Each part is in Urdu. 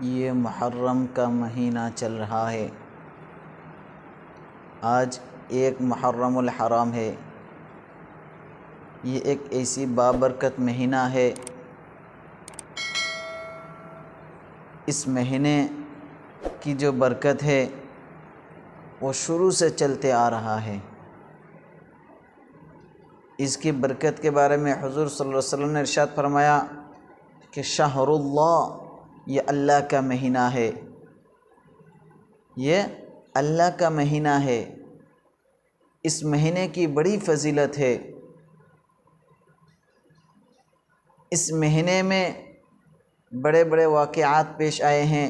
یہ محرم کا مہینہ چل رہا ہے۔ آج ایک محرم الحرام ہے۔ یہ ایک ایسی بابرکت مہینہ ہے۔ اس مہینے کی جو برکت ہے وہ شروع سے چلتے آ رہا ہے۔ اس کی برکت کے بارے میں حضور صلی اللہ علیہ وسلم نے ارشاد فرمایا کہ شہر اللہ، یہ اللہ کا مہینہ ہے، یہ اللہ کا مہینہ ہے۔ اس مہینے کی بڑی فضیلت ہے۔ اس مہینے میں بڑے بڑے واقعات پیش آئے ہیں،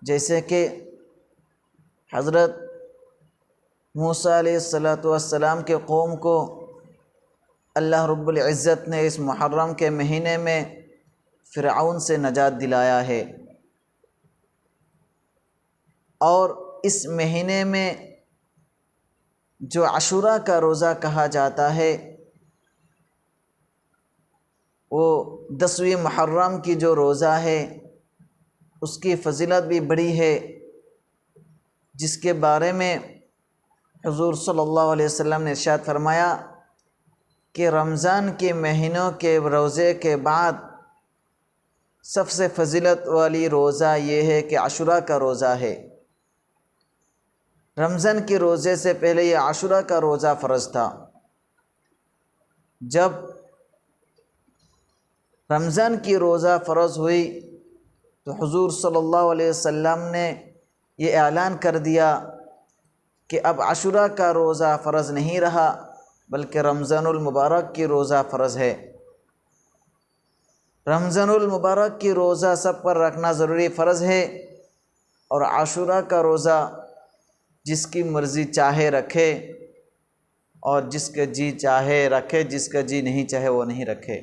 جیسے کہ حضرت موسیٰ علیہ السلام کے قوم کو اللہ رب العزت نے اس محرم کے مہینے میں فرعون سے نجات دلایا ہے، اور اس مہینے میں جو عاشوراء کا روزہ کہا جاتا ہے، وہ 10ویں محرم کی جو روزہ ہے اس کی فضیلت بھی بڑی ہے، جس کے بارے میں حضور صلی اللہ علیہ وسلم نے ارشاد فرمایا کہ رمضان کے مہینوں کے روزے کے بعد سب سے فضیلت والی روزہ یہ ہے کہ عاشوراء کا روزہ ہے۔ رمضان کے روزے سے پہلے یہ عاشوراء کا روزہ فرض تھا۔ جب رمضان کی روزہ فرض ہوئی تو حضور صلی اللہ علیہ وسلم نے یہ اعلان کر دیا کہ اب عاشوراء کا روزہ فرض نہیں رہا، بلکہ رمضان المبارک کی روزہ فرض ہے۔ رمضان المبارک کی روزہ سب پر رکھنا ضروری فرض ہے، اور عاشوراء کا روزہ جس کی مرضی چاہے رکھے، اور جس کا جی چاہے رکھے، جس کا جی نہیں چاہے وہ نہیں رکھے،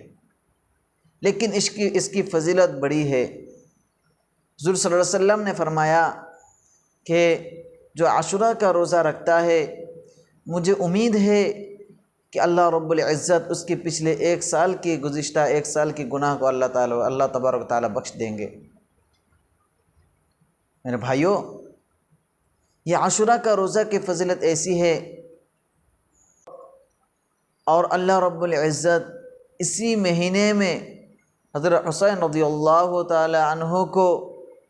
لیکن اس کی فضیلت بڑی ہے۔ حضور صلی اللہ علیہ وسلم نے فرمایا کہ جو عاشوراء کا روزہ رکھتا ہے، مجھے امید ہے کہ اللہ رب العزت اس کی پچھلے گزشتہ ایک سال کی گناہ کو اللہ تبارک و تعالیٰ بخش دیں گے۔ میرے بھائیوں، یہ عاشوراء کا روزہ کی فضیلت ایسی ہے، اور اللہ رب العزت اسی مہینے میں حضرت حسین رضی اللہ تعالی عنہ کو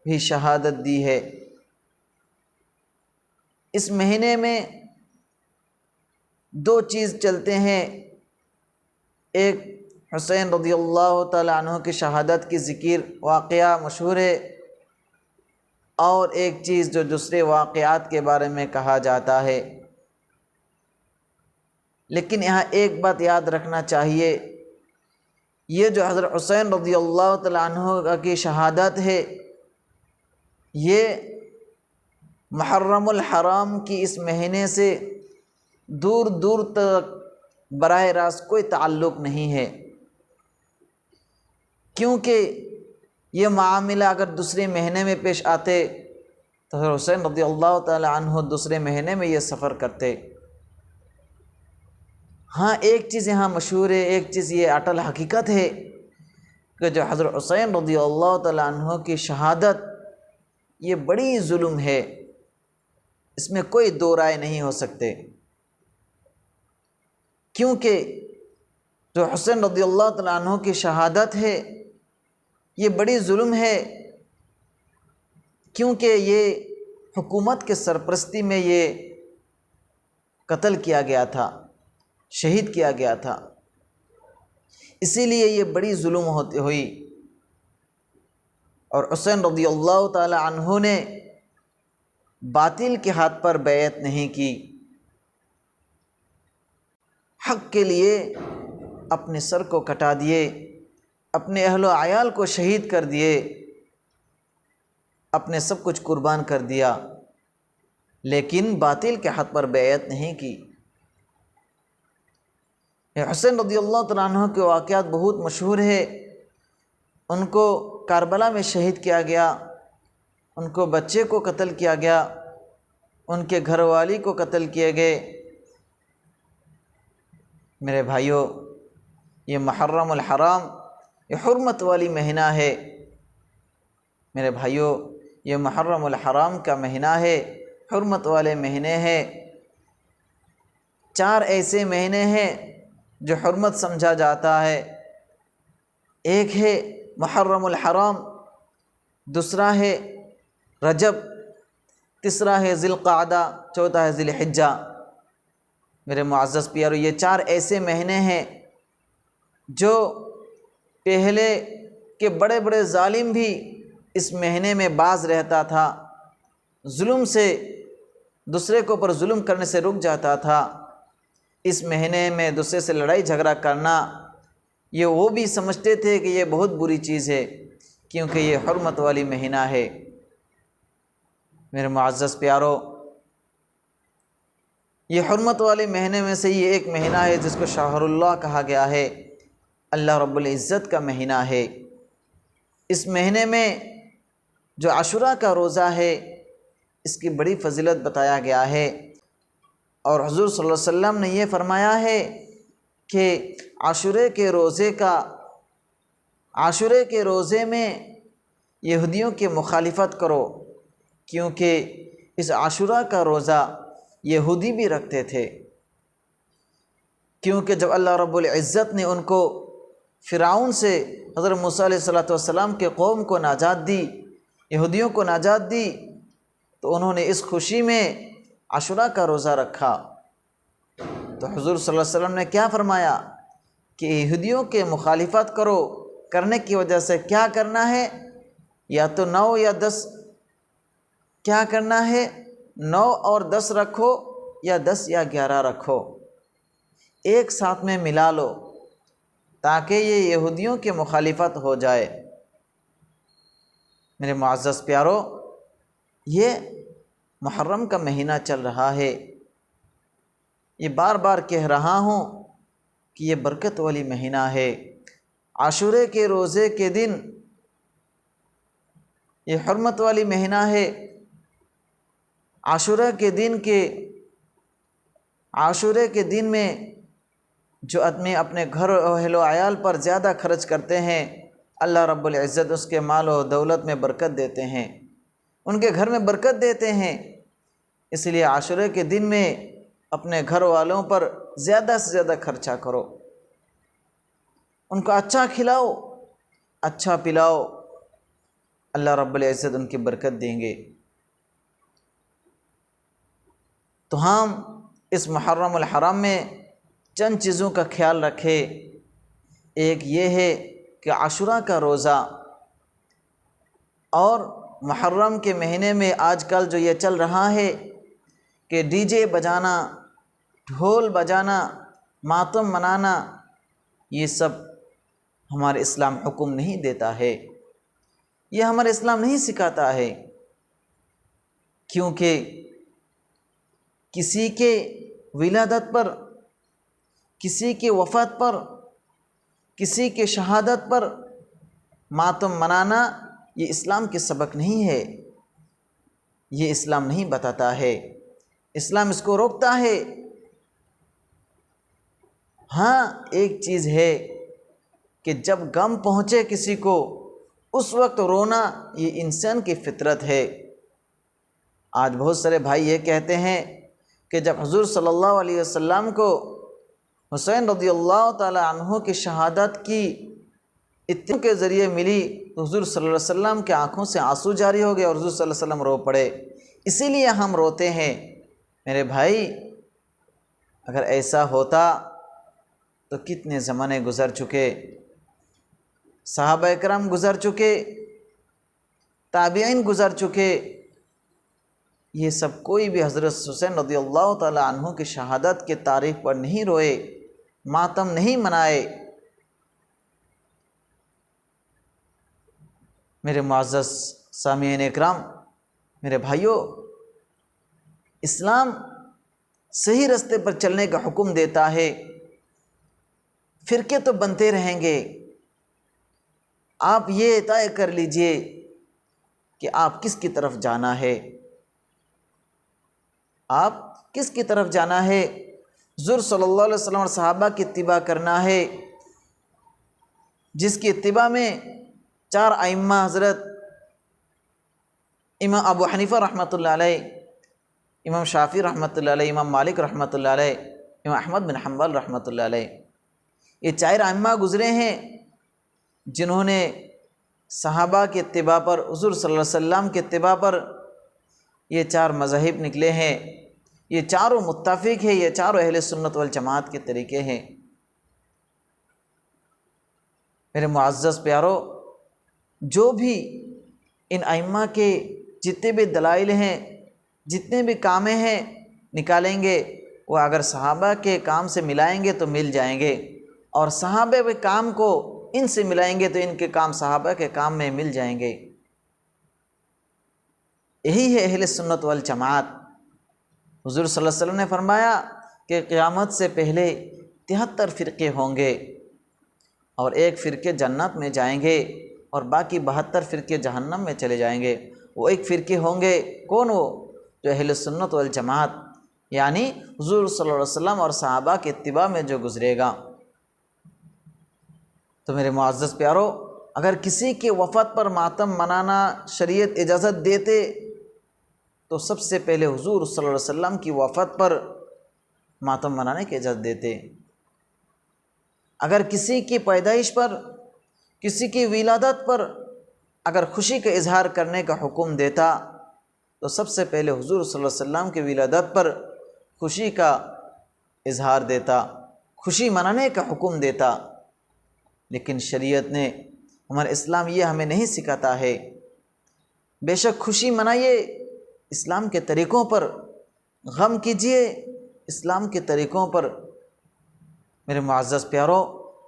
بھی شہادت دی ہے۔ اس مہینے میں دو چیز چلتے ہیں، ایک حسین رضی اللہ تعالی عنہ کی شہادت کی ذکر واقعہ مشہور ہے، اور ایک چیز جو دوسرے واقعات کے بارے میں کہا جاتا ہے۔ لیکن یہاں ایک بات یاد رکھنا چاہیے، یہ جو حضرت حسین رضی اللہ تعالی عنہ کی شہادت ہے، یہ محرم الحرام کی اس مہینے سے دور دور تک براہ راست کوئی تعلق نہیں ہے، کیونکہ یہ معاملہ اگر دوسرے مہینے میں پیش آتے تو حضرت حسین رضی اللہ تعالی عنہ دوسرے مہینے میں یہ سفر کرتے۔ ہاں، ایک چیز یہاں مشہور ہے، ایک چیز یہ اٹل حقیقت ہے کہ جو حضرت حسین رضی اللہ تعالی عنہ کی شہادت، یہ بڑی ظلم ہے، اس میں کوئی دو رائے نہیں ہو سکتے، کیونکہ جو حسین رضی اللہ تعالی عنہ کی شہادت ہے یہ بڑی ظلم ہے، کیونکہ یہ حکومت کے سرپرستی میں یہ قتل کیا گیا تھا، شہید کیا گیا تھا، اسی لیے یہ بڑی ظلم ہوئی، اور حسین رضی اللہ تعالی عنہ نے باطل کے ہاتھ پر بیعت نہیں کی، حق کے لیے اپنے سر کو کٹا دیے، اپنے اہل و عیال کو شہید کر دیے، اپنے سب کچھ قربان کر دیا، لیکن باطل کے ہاتھ پر بیعت نہیں کی۔ حسین رضی اللہ تعالیٰ عنہ کے واقعات بہت مشہور ہے۔ ان کو کربلا میں شہید کیا گیا، ان کو بچے کو قتل کیا گیا، ان کے گھر والی کو قتل کیے گئے۔ میرے بھائیوں، یہ محرم الحرام یہ حرمت والی مہینہ ہے، میرے بھائیوں، یہ محرم الحرام کا مہینہ ہے، حرمت والے مہینے ہیں۔ 4 ایسے مہینے ہیں جو حرمت سمجھا جاتا ہے۔ ایک ہے محرم الحرام، دوسرا ہے رجب، تیسرا ہے ذی القعدہ، چوتھا ہے ذی الحجہ۔ میرے معزز پیارو، یہ 4 ایسے مہینے ہیں جو پہلے کے بڑے بڑے ظالم بھی اس مہینے میں باز رہتا تھا، ظلم سے، دوسرے کے اوپر ظلم کرنے سے رک جاتا تھا۔ اس مہینے میں دوسرے سے لڑائی جھگڑا کرنا، یہ وہ بھی سمجھتے تھے کہ یہ بہت بری چیز ہے، کیونکہ یہ حرمت والی مہینہ ہے۔ میرے معزز پیارو، یہ حرمت والے مہینے میں سے یہ ایک مہینہ ہے جس کو شہر اللہ کہا گیا ہے، اللہ رب العزت کا مہینہ ہے۔ اس مہینے میں جو عاشوراء کا روزہ ہے، اس کی بڑی فضیلت بتایا گیا ہے، اور حضور صلی اللہ علیہ وسلم نے یہ فرمایا ہے کہ عاشورے کے روزے میں یہودیوں کی مخالفت کرو، کیونکہ اس عاشوراء کا روزہ یہودی بھی رکھتے تھے۔ کیونکہ جب اللہ رب العزت نے ان کو فرعون سے، حضرت موسیٰ علیہ السلام کے قوم کو نجات دی، یہودیوں کو نجات دی، تو انہوں نے اس خوشی میں عاشوراء کا روزہ رکھا۔ تو حضور صلی اللہ علیہ وسلم نے کیا فرمایا کہ یہودیوں کے مخالفت کرنے کی وجہ سے کیا کرنا ہے؟ یا تو 9 یا 10، کیا کرنا ہے؟ 9 اور 10 رکھو، یا 10 یا 11 رکھو، ایک ساتھ میں ملا لو تاکہ یہ یہودیوں کی مخالفت ہو جائے۔ میرے معزز پیارو، یہ محرم کا مہینہ چل رہا ہے، یہ بار بار کہہ رہا ہوں کہ یہ برکت والی مہینہ ہے۔ عاشورے کے روزے کے دن یہ حرمت والی مہینہ ہے۔ عاشورے کے دن میں جو آدمی اپنے گھر اہل و عیال پر زیادہ خرچ کرتے ہیں، اللہ رب العزت اس کے مال و دولت میں برکت دیتے ہیں، ان کے گھر میں برکت دیتے ہیں۔ اس لیے عاشورے کے دن میں اپنے گھر والوں پر زیادہ سے زیادہ خرچہ کرو، ان کو اچھا کھلاؤ، اچھا پلاؤ، اللہ رب العزت ان کی برکت دیں گے۔ تو ہم اس محرم الحرام میں چند چیزوں کا خیال رکھیں۔ ایک یہ ہے کہ عاشوراء کا روزہ، اور محرم کے مہینے میں آج کل جو یہ چل رہا ہے کہ ڈی جے بجانا، ڈھول بجانا، ماتم منانا، یہ سب ہمارے اسلام حکم نہیں دیتا ہے، یہ ہمارے اسلام نہیں سکھاتا ہے۔ کیونکہ کسی کے ولادت پر، کسی کے وفات پر، کسی کے شہادت پر ماتم منانا یہ اسلام کے سبق نہیں ہے، یہ اسلام نہیں بتاتا ہے، اسلام اس کو روکتا ہے۔ ہاں، ایک چیز ہے کہ جب غم پہنچے کسی کو، اس وقت رونا یہ انسان کی فطرت ہے۔ آج بہت سارے بھائی یہ کہتے ہیں کہ جب حضور صلی اللہ علیہ وسلم کو حسین رضی اللہ تعالی عنہ کی شہادت کی اطلاع کے ذریعے ملی، تو حضور صلی اللہ علیہ وسلم کے آنکھوں سے آنسو جاری ہو گئے اور حضور صلی اللہ علیہ وسلم رو پڑے، اسی لیے ہم روتے ہیں۔ میرے بھائی، اگر ایسا ہوتا تو کتنے زمانے گزر چکے، صحابہ اکرام گزر چکے، تابعین گزر چکے، یہ سب کوئی بھی حضرت حسین رضی اللہ تعالی عنہ کی شہادت کے تاریخ پر نہیں روئے، ماتم نہیں منائے۔ میرے معزز سامعین اکرام، میرے بھائیوں، اسلام صحیح راستے پر چلنے کا حکم دیتا ہے۔ فرقے تو بنتے رہیں گے، آپ یہ طے کر لیجئے کہ آپ کس کی طرف جانا ہے، آپ کس کی طرف جانا ہے۔ حضور صلی اللہ علیہ وسلم اور صحابہ کی اتباع کرنا ہے، جس کی اتباع میں 4 ائمہ حضرت امام ابو حنیفہ رحمۃ اللہ علیہ، امام شافعی رحمۃ اللہ علیہ، امام مالک رحمۃ اللہ علیہ، امام احمد بن حنبل رحمۃ اللہ علیہ، یہ 4 ائمہ گزرے ہیں جنہوں نے صحابہ کے اتباع پر، حضور صلی اللہ علیہ وسلم کے اتباع پر یہ 4 مذاہب نکلے ہیں، یہ چاروں متفق ہیں، یہ چاروں اہل سنت والجماعت کے طریقے ہیں۔ میرے معزز پیارو، جو بھی ان ائمہ کے جتنے بھی دلائل ہیں، جتنے بھی کام ہیں نکالیں گے، وہ اگر صحابہ کے کام سے ملائیں گے تو مل جائیں گے، اور صحابہ کے کام کو ان سے ملائیں گے تو ان کے کام صحابہ کے کام میں مل جائیں گے۔ یہی ہے اہل سنت والجماعت۔ حضور صلی اللہ علیہ وسلم نے فرمایا کہ قیامت سے پہلے 73 فرقے ہوں گے، اور 1 فرقے جنت میں جائیں گے اور باقی 72 فرقے جہنم میں چلے جائیں گے۔ وہ 1 فرقے ہوں گے، کون وہ؟ جو اہل سنت والجماعت، یعنی حضور صلی اللہ علیہ وسلم اور صحابہ کے اتباع میں جو گزرے گا۔ تو میرے معزز پیارو، اگر کسی کے وفات پر ماتم منانا شریعت اجازت دیتے تو سب سے پہلے حضور صلی اللہ علیہ وسلم کی وفات پر ماتم منانے کی اجازت دیتے۔ اگر کسی کی پیدائش پر، کسی کی ولادت پر اگر خوشی کا اظہار کرنے کا حکم دیتا تو سب سے پہلے حضور صلی اللہ علیہ وسلم کی ولادت پر خوشی کا اظہار دیتا، خوشی منانے کا حکم دیتا۔ لیکن شریعت نے، ہمارا اسلام یہ ہمیں نہیں سکھاتا ہے۔ بے شک خوشی منائیے اسلام کے طریقوں پر، غم کیجیے اسلام کے طریقوں پر۔ میرے معزز پیارو،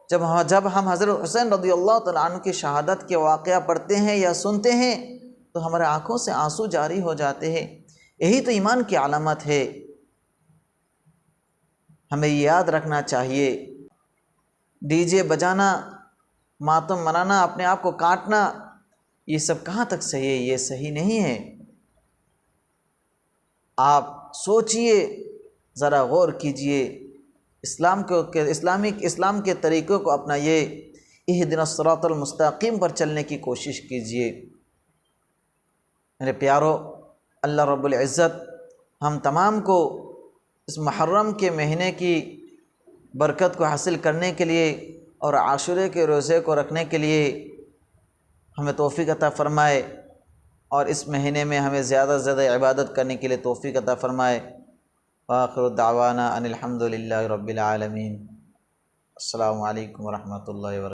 جب ہم حضرت حسین رضی اللہ تعالیٰ عنہ کی شہادت کے واقعہ پڑھتے ہیں یا سنتے ہیں تو ہمارے آنکھوں سے آنسو جاری ہو جاتے ہیں۔ یہی تو ایمان کی علامت ہے۔ ہمیں یہ یاد رکھنا چاہیے، ڈی جے بجانا، ماتم منانا، اپنے آپ کو کاٹنا، یہ سب کہاں تک صحیح ہے؟ یہ صحیح نہیں ہے۔ آپ سوچئے، ذرا غور کیجئے، اسلام کے طریقوں کو اپنائیے، اہدنا الصراط المستقیم پر چلنے کی کوشش کیجئے۔ میرے پیارو، اللہ رب العزت ہم تمام کو اس محرم کے مہینے کی برکت کو حاصل کرنے کے لیے اور عاشورے کے روزے کو رکھنے کے لیے ہمیں توفیق عطا فرمائے، اور اس مہینے میں ہمیں زیادہ سے زیادہ عبادت کرنے کے لیے توفیق عطا فرمائے۔ وآخر دعوانا ان الحمد للہ رب العالمین۔ السلام علیکم ورحمۃ اللہ وبرکاتہ۔